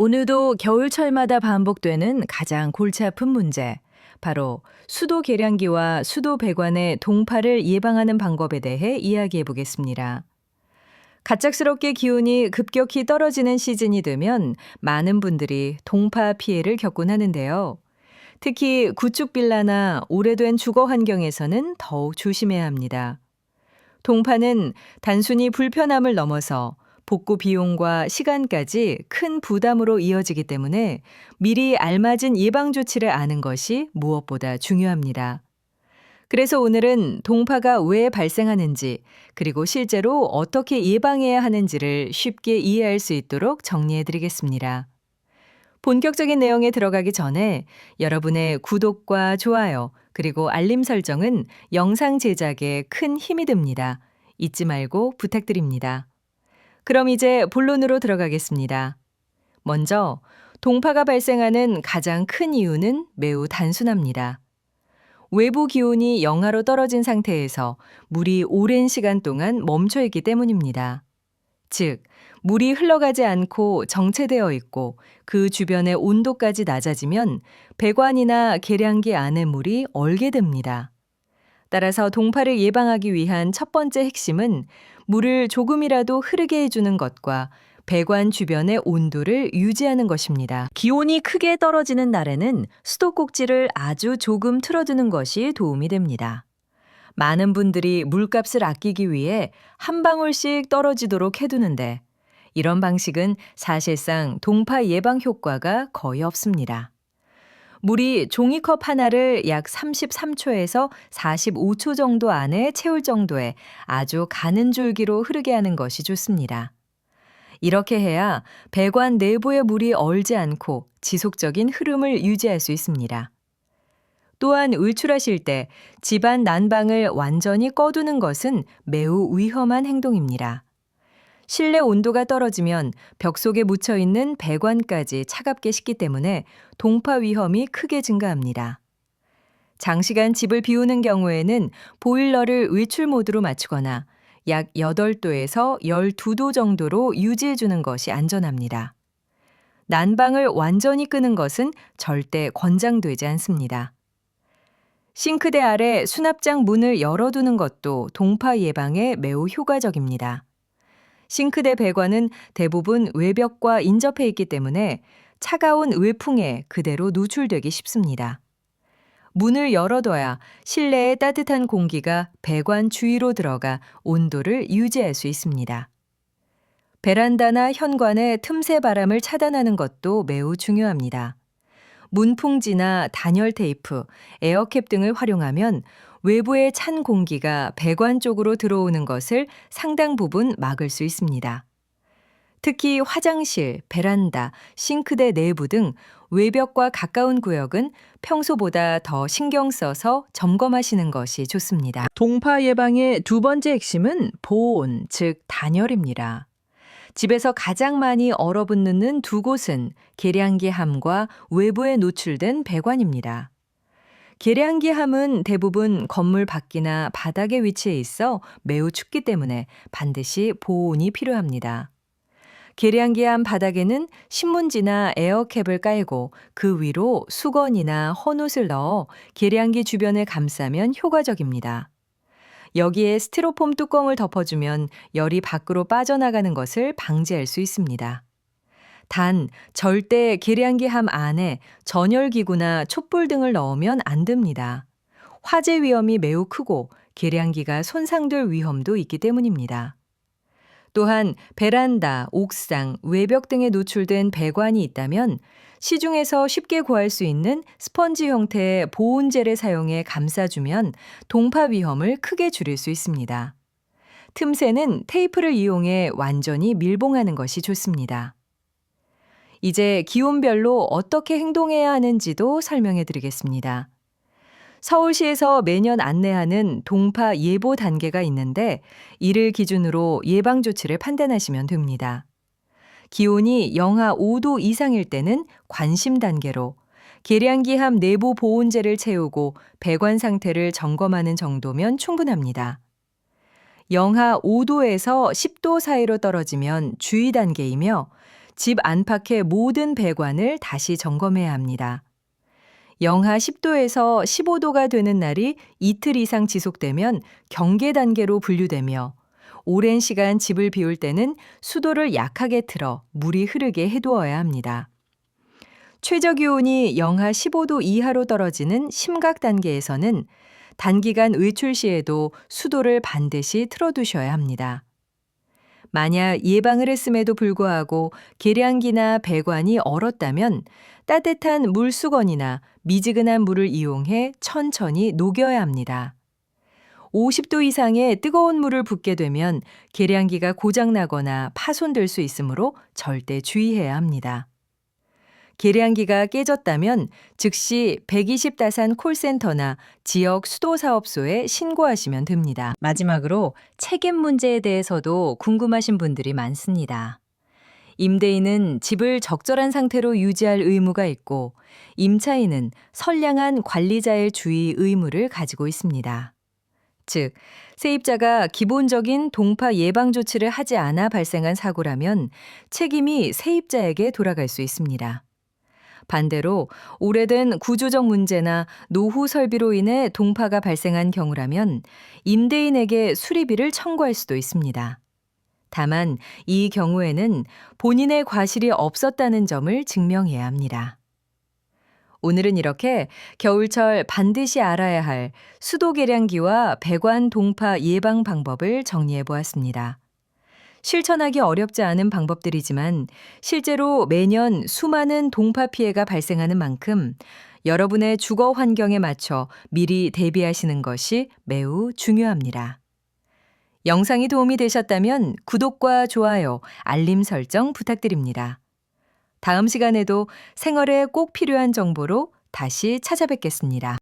오늘도 겨울철마다 반복되는 가장 골치 아픈 문제, 바로 수도 계량기와 수도 배관의 동파를 예방하는 방법에 대해 이야기해 보겠습니다. 갑작스럽게 기온이 급격히 떨어지는 시즌이 되면 많은 분들이 동파 피해를 겪곤 하는데요. 특히 구축 빌라나 오래된 주거 환경에서는 더욱 조심해야 합니다. 동파는 단순히 불편함을 넘어서 복구 비용과 시간까지 큰 부담으로 이어지기 때문에 미리 알맞은 예방 조치를 아는 것이 무엇보다 중요합니다. 그래서 오늘은 동파가 왜 발생하는지, 그리고 실제로 어떻게 예방해야 하는지를 쉽게 이해할 수 있도록 정리해 드리겠습니다. 본격적인 내용에 들어가기 전에 여러분의 구독과 좋아요, 그리고 알림 설정은 영상 제작에 큰 힘이 됩니다. 잊지 말고 부탁드립니다. 그럼 이제 본론으로 들어가겠습니다. 먼저 동파가 발생하는 가장 큰 이유는 매우 단순합니다. 외부 기온이 영하로 떨어진 상태에서 물이 오랜 시간 동안 멈춰 있기 때문입니다. 즉, 물이 흘러가지 않고 정체되어 있고 그 주변의 온도까지 낮아지면 배관이나 계량기 안의 물이 얼게 됩니다. 따라서 동파를 예방하기 위한 첫 번째 핵심은 물을 조금이라도 흐르게 해주는 것과 배관 주변의 온도를 유지하는 것입니다. 기온이 크게 떨어지는 날에는 수도꼭지를 아주 조금 틀어두는 것이 도움이 됩니다. 많은 분들이 물값을 아끼기 위해 한 방울씩 떨어지도록 해두는데 이런 방식은 사실상 동파 예방 효과가 거의 없습니다. 물이 종이컵 하나를 약 33초에서 45초 정도 안에 채울 정도의 아주 가는 줄기로 흐르게 하는 것이 좋습니다. 이렇게 해야 배관 내부의 물이 얼지 않고 지속적인 흐름을 유지할 수 있습니다. 또한 외출하실 때 집안 난방을 완전히 꺼두는 것은 매우 위험한 행동입니다. 실내 온도가 떨어지면 벽 속에 묻혀있는 배관까지 차갑게 식기 때문에 동파 위험이 크게 증가합니다. 장시간 집을 비우는 경우에는 보일러를 외출 모드로 맞추거나 약 8도에서 12도 정도로 유지해주는 것이 안전합니다. 난방을 완전히 끄는 것은 절대 권장되지 않습니다. 싱크대 아래 수납장 문을 열어두는 것도 동파 예방에 매우 효과적입니다. 싱크대 배관은 대부분 외벽과 인접해 있기 때문에 차가운 외풍에 그대로 노출되기 쉽습니다. 문을 열어둬야 실내의 따뜻한 공기가 배관 주위로 들어가 온도를 유지할 수 있습니다. 베란다나 현관의 틈새 바람을 차단하는 것도 매우 중요합니다. 문풍지나 단열 테이프, 에어캡 등을 활용하면 외부의 찬 공기가 배관 쪽으로 들어오는 것을 상당 부분 막을 수 있습니다. 특히 화장실, 베란다, 싱크대 내부 등 외벽과 가까운 구역은 평소보다 더 신경 써서 점검하시는 것이 좋습니다. 동파 예방의 두 번째 핵심은 보온, 즉 단열입니다. 집에서 가장 많이 얼어붙는 두 곳은 계량기 함과 외부에 노출된 배관입니다. 계량기 함은 대부분 건물 밖이나 바닥에 위치해 있어 매우 춥기 때문에 반드시 보온이 필요합니다. 계량기 함 바닥에는 신문지나 에어캡을 깔고 그 위로 수건이나 헌옷을 넣어 계량기 주변을 감싸면 효과적입니다. 여기에 스티로폼 뚜껑을 덮어주면 열이 밖으로 빠져나가는 것을 방지할 수 있습니다. 단, 절대 계량기 함 안에 전열기구나 촛불 등을 넣으면 안 됩니다. 화재 위험이 매우 크고 계량기가 손상될 위험도 있기 때문입니다. 또한 베란다, 옥상, 외벽 등에 노출된 배관이 있다면 시중에서 쉽게 구할 수 있는 스펀지 형태의 보온젤을 사용해 감싸주면 동파 위험을 크게 줄일 수 있습니다. 틈새는 테이프를 이용해 완전히 밀봉하는 것이 좋습니다. 이제 기온별로 어떻게 행동해야 하는지도 설명해 드리겠습니다. 서울시에서 매년 안내하는 동파 예보 단계가 있는데 이를 기준으로 예방 조치를 판단하시면 됩니다. 기온이 영하 5도 이상일 때는 관심 단계로, 계량기 함 내부 보온재를 채우고 배관 상태를 점검하는 정도면 충분합니다. 영하 5도에서 10도 사이로 떨어지면 주의 단계이며 집 안팎의 모든 배관을 다시 점검해야 합니다. 영하 10도에서 15도가 되는 날이 이틀 이상 지속되면 경계 단계로 분류되며 오랜 시간 집을 비울 때는 수도를 약하게 틀어 물이 흐르게 해두어야 합니다. 최저 기온이 영하 15도 이하로 떨어지는 심각 단계에서는 단기간 외출 시에도 수도를 반드시 틀어두셔야 합니다. 만약 예방을 했음에도 불구하고 계량기나 배관이 얼었다면 따뜻한 물수건이나 미지근한 물을 이용해 천천히 녹여야 합니다. 50도 이상의 뜨거운 물을 붓게 되면 계량기가 고장나거나 파손될 수 있으므로 절대 주의해야 합니다. 계량기가 깨졌다면 즉시 120다산 콜센터나 지역 수도사업소에 신고하시면 됩니다. 마지막으로 책임 문제에 대해서도 궁금하신 분들이 많습니다. 임대인은 집을 적절한 상태로 유지할 의무가 있고 임차인은 선량한 관리자의 주의 의무를 가지고 있습니다. 즉, 세입자가 기본적인 동파 예방 조치를 하지 않아 발생한 사고라면 책임이 세입자에게 돌아갈 수 있습니다. 반대로 오래된 구조적 문제나 노후 설비로 인해 동파가 발생한 경우라면 임대인에게 수리비를 청구할 수도 있습니다. 다만 이 경우에는 본인의 과실이 없었다는 점을 증명해야 합니다. 오늘은 이렇게 겨울철 반드시 알아야 할 수도 계량기와 배관 동파 예방 방법을 정리해 보았습니다. 실천하기 어렵지 않은 방법들이지만 실제로 매년 수많은 동파 피해가 발생하는 만큼 여러분의 주거 환경에 맞춰 미리 대비하시는 것이 매우 중요합니다. 영상이 도움이 되셨다면 구독과 좋아요, 알림 설정 부탁드립니다. 다음 시간에도 생활에 꼭 필요한 정보로 다시 찾아뵙겠습니다.